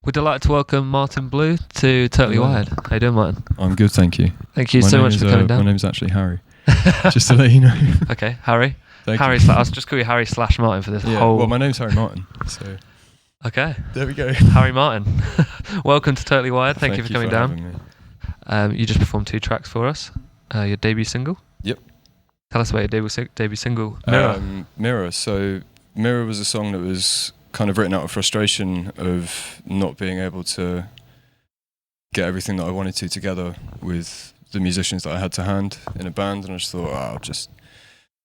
We're delighted to welcome Martyn Bleu to Totally Hello. Wired. How you doing, Martyn? I'm good, thank you. Thank you so much for coming down. My name's actually Harry, just to let you know. Okay, Harry. Thank Harry. you. I'll just call you Harry / Martyn for this whole. Well, my name's Harry Martyn, so Okay. there we go. Harry Martyn. Welcome to Totally Wired. Thank you for coming down. Having me. You just performed 2 tracks for us. Your debut single. Yep. Tell us about your debut single, Mirror. Mirror. So Mirror was a song that was kind of written out of frustration of not being able to get everything that I wanted to together with the musicians that I had to hand in a band, and I just thought, I'll just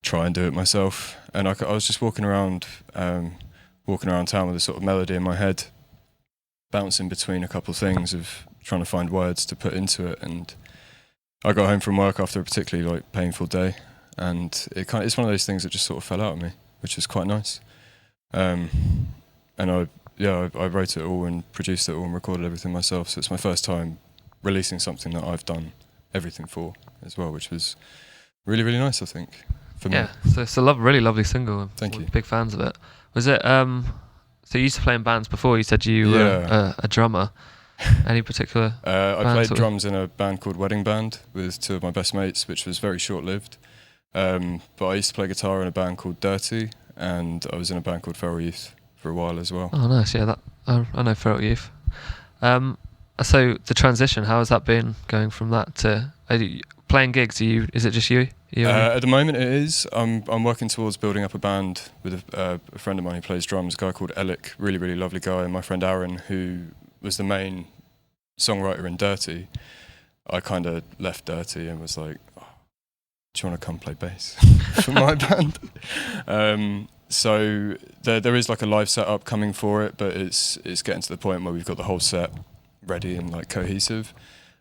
try and do it myself. And I was just walking around town with a sort of melody in my head, bouncing between a couple of things of trying to find words to put into it. And I got home from work after a particularly painful day, and it's one of those things that just sort of fell out of me, which is quite nice. And I wrote it all and produced it all and recorded everything myself. So it's my first time releasing something that I've done everything for as well, which was really, really nice, I think, for me. Yeah, so it's a really lovely single. Thank you. Big fans of it. Was it? So you used to play in bands before. You said you were a drummer. Any particular? I played drums in a band called Wedding Band with 2 of my best mates, which was very short-lived. But I used to play guitar in a band called Dirty, and I was in a band called Feral Youth for a while as well. Oh, nice. Yeah, I know Feral Youth. So the transition, how has that been going from that to playing gigs? Is it just you? At the moment, it is. I'm working towards building up a band with a friend of mine who plays drums, a guy called Alec, really, really lovely guy, and my friend Aaron, who was the main songwriter in Dirty. I kind of left Dirty and was like, do you want to come play bass for my band? So there is a live setup coming for it, but it's getting to the point where we've got the whole set ready and cohesive.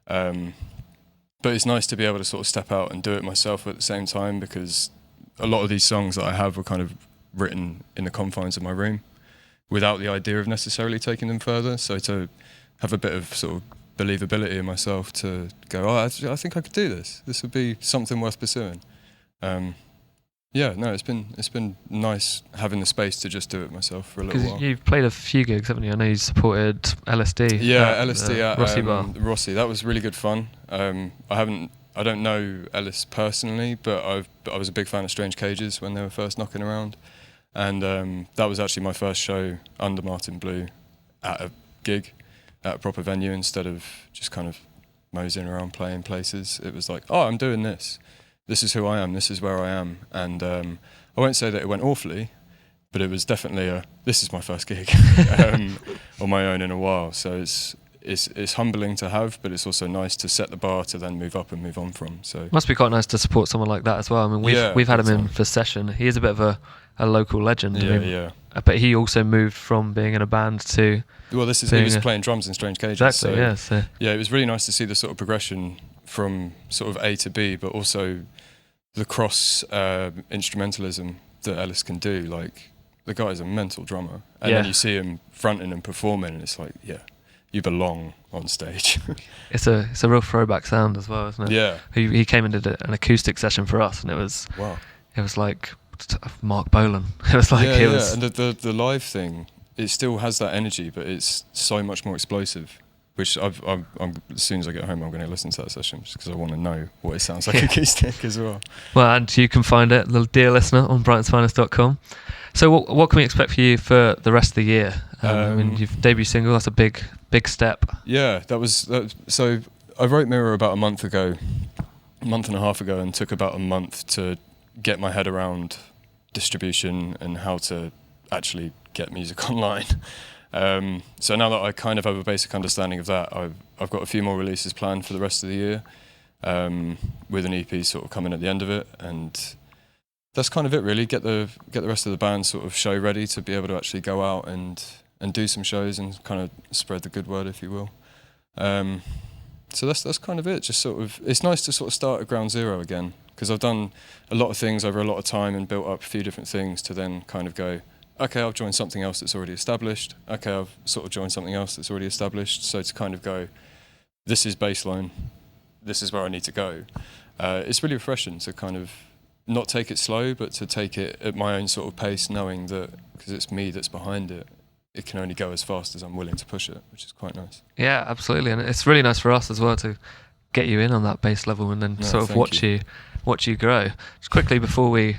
But it's nice to be able to sort of step out and do it myself at the same time, because a lot of these songs that I have were kind of written in the confines of my room without the idea of necessarily taking them further. So to have a bit of sort of believability in myself to go, I think I could do this. This would be something worth pursuing. It's been nice having the space to just do it myself for a little while. You've played a few gigs, haven't you? I know you supported LSD. LSD at Rossi Bar. Rossi. That was really good fun. I don't know Ellis personally, but I was a big fan of Strange Cages when they were first knocking around, and that was actually my first show under Martyn Bleu at a gig, at a proper venue, instead of just kind of moseying around playing places. It was like, I'm doing this. This is who I am. This is where I am. And I won't say that it went awfully, but it was definitely this is my first gig on my own in a while. So it's humbling to have, but it's also nice to set the bar to then move up and move on from. So must be quite nice to support someone like that as well. I mean, we've had him in for session. He is a bit of a local legend. Yeah. But he also moved from being in a band to. Well, he was playing drums in Strange Cages. Exactly. It was really nice to see the sort of progression from sort of A to B, but also the cross instrumentalism that Ellis can do. The guy is a mental drummer, and then you see him fronting and performing, and it's like, you belong on stage. It's a real throwback sound as well, isn't it? Yeah. He came and did an acoustic session for us, and it was It was like Mark Bolan. It was like and the live thing, it still has that energy, but it's so much more explosive. Which as soon as I get home, I'm going to listen to that session just because I want to know what it sounds like acoustic as well. Well, and you can find it, the dear listener, on Brightonsfinest.com. So what can we expect for you for the rest of the year? You've debut single, that's a big step. Yeah, so I wrote Mirror about a month and a half ago, and took about a month to get my head around distribution and how to actually get music online. So now that I kind of have a basic understanding of that, I've got a few more releases planned for the rest of the year, with an EP sort of coming at the end of it, and that's kind of it really. Get the rest of the band sort of show ready to be able to actually go out and do some shows and kind of spread the good word, if you will. So that's kind of it. Just sort of, it's nice to sort of start at ground zero again, because I've done a lot of things over a lot of time and built up a few different things to then kind of go, okay, I've joined something else that's already established. Okay, I've sort of joined something else that's already established. So to kind of go, this is baseline, this is where I need to go. It's really refreshing to kind of not take it slow, but to take it at my own sort of pace, knowing that, because it's me that's behind it, it can only go as fast as I'm willing to push it, which is quite nice. Yeah, absolutely, and it's really nice for us as well to get you in on that bass level and then sort of watch you grow. Just quickly before we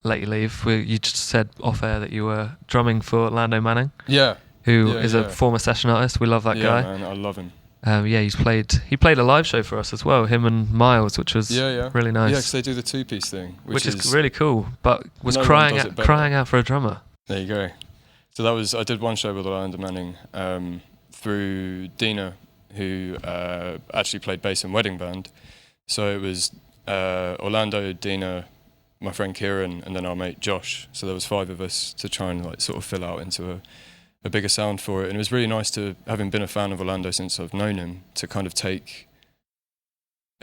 let you leave, you just said off air that you were drumming for Lando Manning. Yeah. Who is a former session artist. We love that guy. Yeah, man, I love him. He played a live show for us as well, him and Miles, which was really nice. Yeah, because they do the 2-piece thing, which is really cool. But was crying out for a drummer. There you go. So I did one show with Lando Manning through Dina, who actually played bass in Wedding Band. So it was Orlando, Dina, my friend Kieran, and then our mate Josh. So there was 5 of us to try and like sort of fill out into a bigger sound for it. And it was really nice to, having been a fan of Orlando since I've known him, to kind of take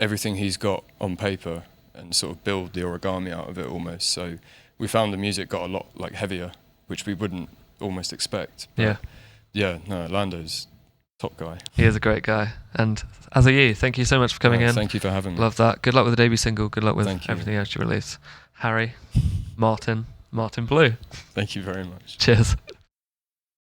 everything he's got on paper and sort of build the origami out of it almost. So we found the music got a lot like heavier, which we wouldn't almost expect. But Orlando's top guy. He is a great guy. And as are you, thank you so much for coming in. Thank you for having me. Love that. Good luck with the debut single. Good luck with everything else you release. Harry, Martyn Bleu. Thank you very much. Cheers.